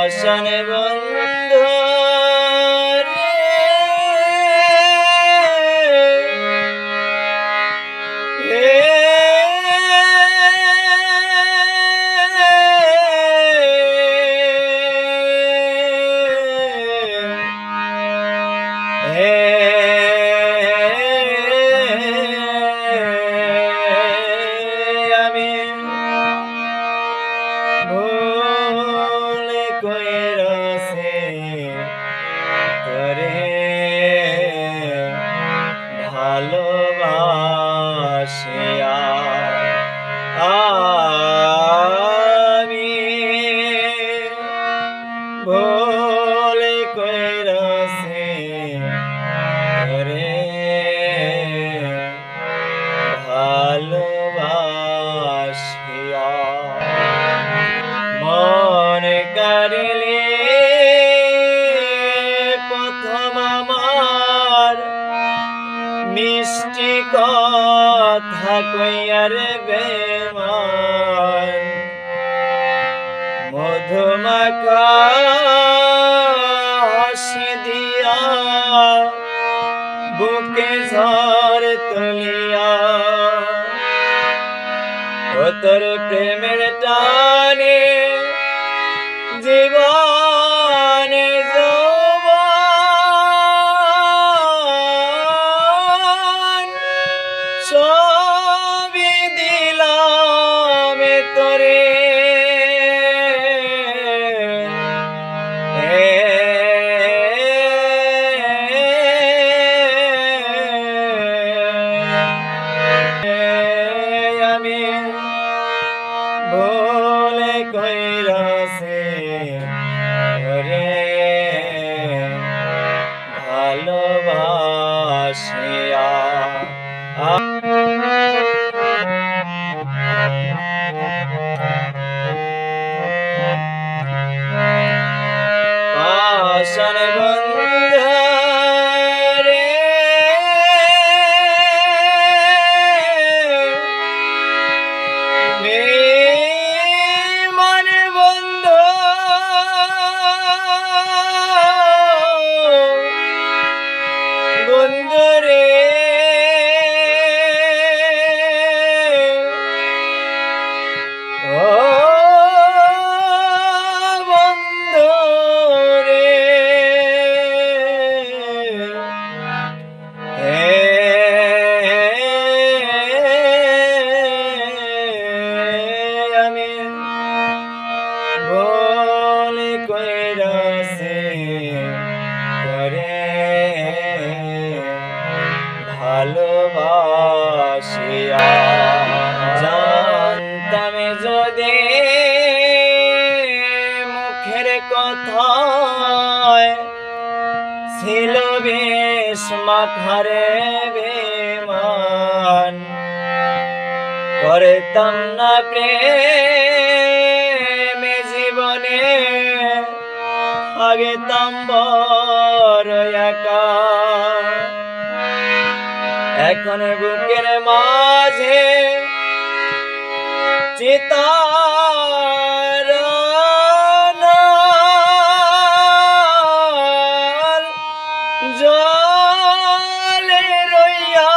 পাষাণ বন্ধু ভালোবাসিয়া আমি ভুল কইরাছি তোরে ভালোবাসিয়া মন কারিলে প্রথম আমার মিষ্টি কথা কইয়ার বেমান মধুমাখা হাসি দিয়া বুকে ঝড় তুলিয়া ও তোর প্রেমের টানে জীবনে যৌবন সবই দিলাম তোরে আমি ভুল কইরাছি তোরে ভালোবাসিয়া পাষাণ বন্ধু রে বেঈমান বন্ধু বন্ধু রে ও বন্ধু রে আমি ভুল কইরাছি তোরে ভালোবাসিয়া জানতাম যদি মুখের কথায় ছিল বেশ মাথারে বেমান করতাম না প্রেমে জীবনে আগেতাম বড় একা এখন বুকের মাঝে চিতার জলে রইয়া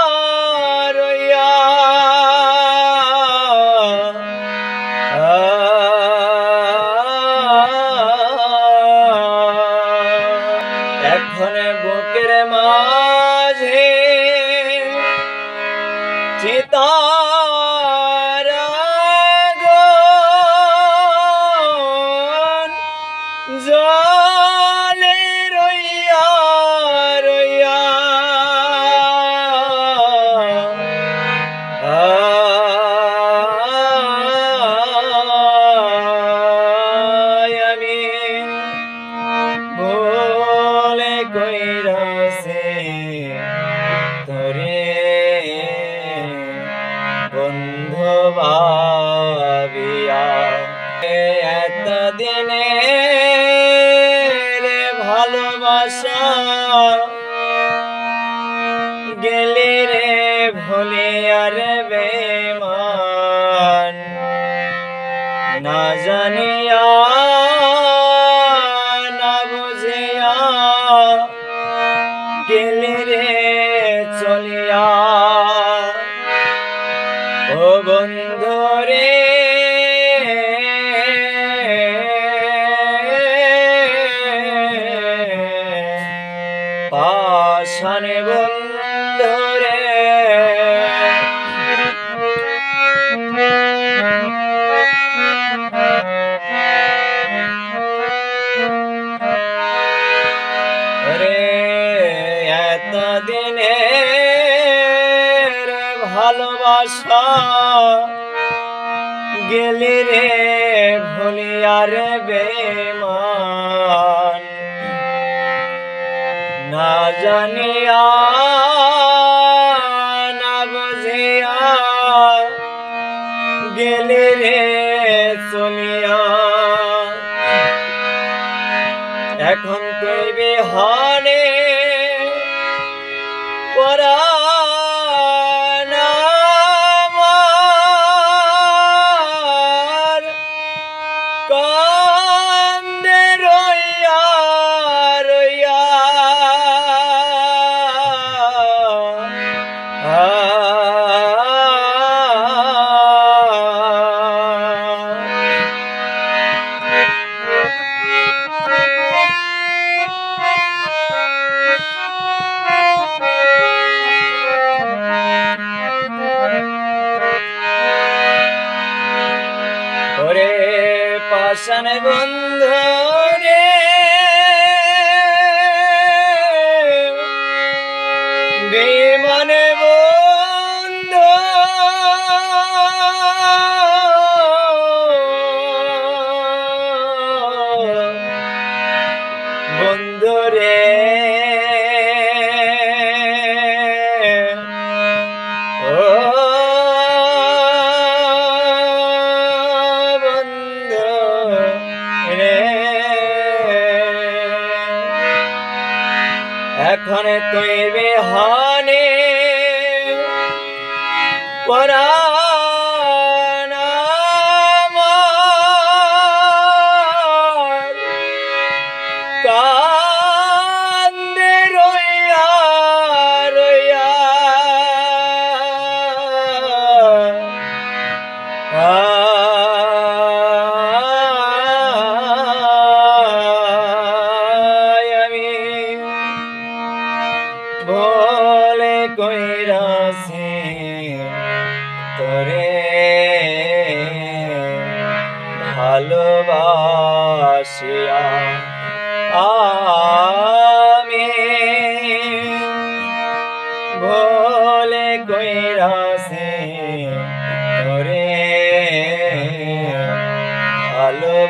রইয়া এখন বুকের মাঝে চিতার আগুন জলে রইয়া রইয়া আমি ভুল কইরাছি তোরে বন্ধু ভাবিয়া এতদিনে ভালোবাসা গেলি রে ভুলিয়ার বেমান না জানিয়া পাষাণে বন্ধুরে ওরে এতদিনের ভালোবাসা গেলি রে ভুলিয়া রে বেমান না জানিয়া না বুঝিয়া গেলি রে চলিয়া এখন তুই বিহানে পরাণ আমার কান্দে রইয়া রইয়া ওরে পাষাণ বন্ধু রে বেঈমান বন্ধু বন্ধু রে এখন তুই বিহানে পরাণ আমার কান্দে রইয়া রইয়া ভুলে কইরাছি তোরে ভালোবাসিয়া আমি ভুলে কইরাছি তোরে ভালোবাসিয়া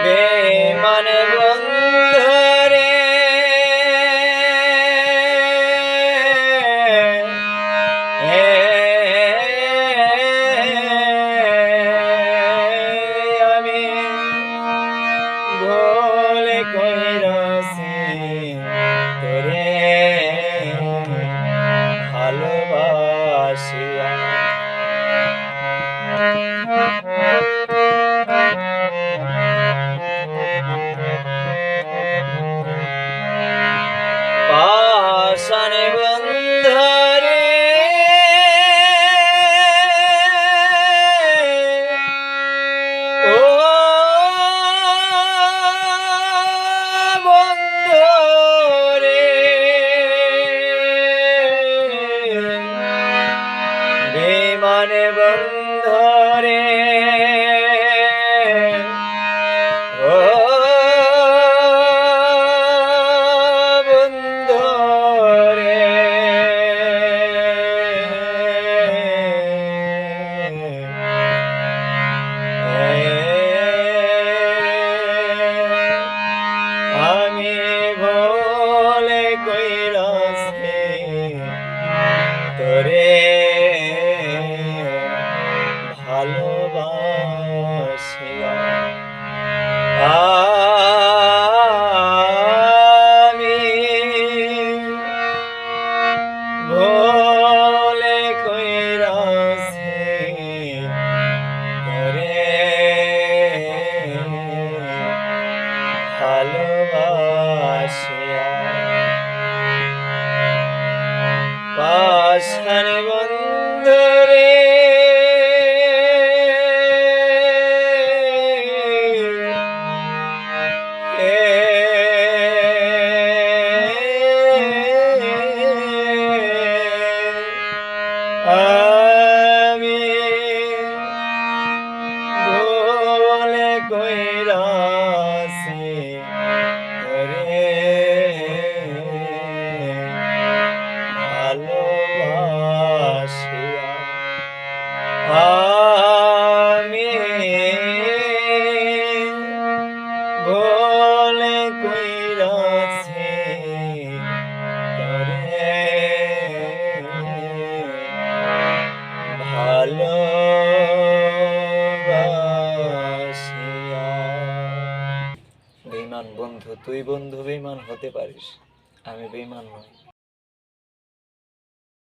বেঈমান বন্ধুরে আমি ভুলে কইরাছি তোরে ভালোবাসিয়া পাষাণ বন্ধুরে ও বন্ধুরে বেঈমান বন্ধুরে ও আমি ভুলে কইরাছি তোরে ভালোবাসিয়া আমি ভুলে কইরাছি তোরে ভালোবাসিয়া পাষাণ বন্ধুরে এ কইরাছি তোরে ভালোবাসিয়া আমি ভুলে কইরাছি তোরে ভালোবাসিয়া। বেঈমান বন্ধু, তুই বন্ধু বেঈমান হতে পারিস, আমি বেঈমান নই।